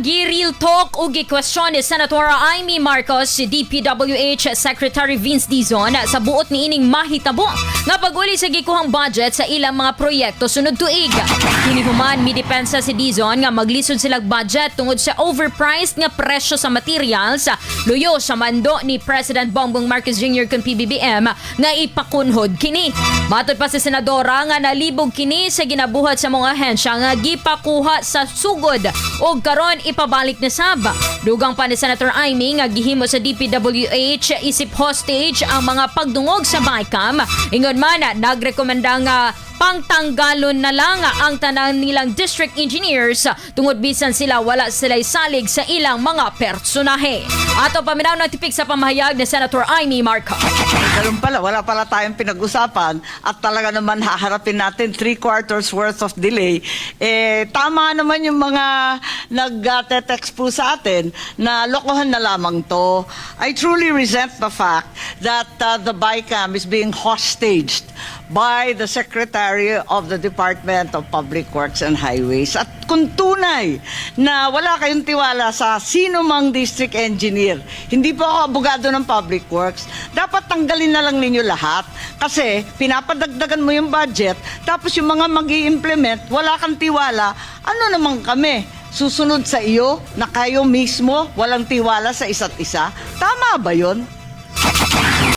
Gi-Realtalk o gikwestyon ni Senador Imee Marcos, si DPWH Secretary Vince Dizon sa buot niining mahitabo nga pag-uli sa gikuhang budget sa ilang mga proyekto sunod tuig. Hinihuman midepensa si Dizon nga maglisod silang budget tungod sa overpriced nga presyo sa materials luyo sa mando ni President Bongbong Marcos Jr. kun PBBM nga ipakunhod kini. Matod pa si Senadora nga nalibog kini sa ginabuhat sa mga ahensya nga gipakuha sa sugod o karon ipabalik na sab. Dugang pa ni Senator Imee nga gihimo sa DPWH isip hostage ang mga pagdungog sa BICAM. Ingon man nagrekomenda nga pangtanggalon na lang ang tanan nilang district engineers tungod bisan sila wala sila'y salig sa ilang mga personahe. Ato paminaw ng tipik sa pamahayag ni Senator Imee Marcos. Ganun pala, wala pala tayong pinag-usapan at talaga naman haharapin natin 3/4 worth of delay. Tama naman yung mga nag-text po sa atin na lokohan na lamang to. I truly resent the fact that the BICAM is being hostaged by the Secretary of the Department of Public Works and Highways. At kung tunay na wala kayong tiwala sa sino mang district engineer, hindi po ako abogado ng Public Works, dapat tanggalin na lang ninyo lahat. Kasi pinapadagdagan mo yung budget, tapos yung mga mag-i-implement, wala kang tiwala, ano naman kami? Susunod sa iyo na kayo mismo walang tiwala sa isa't isa? Tama ba yun?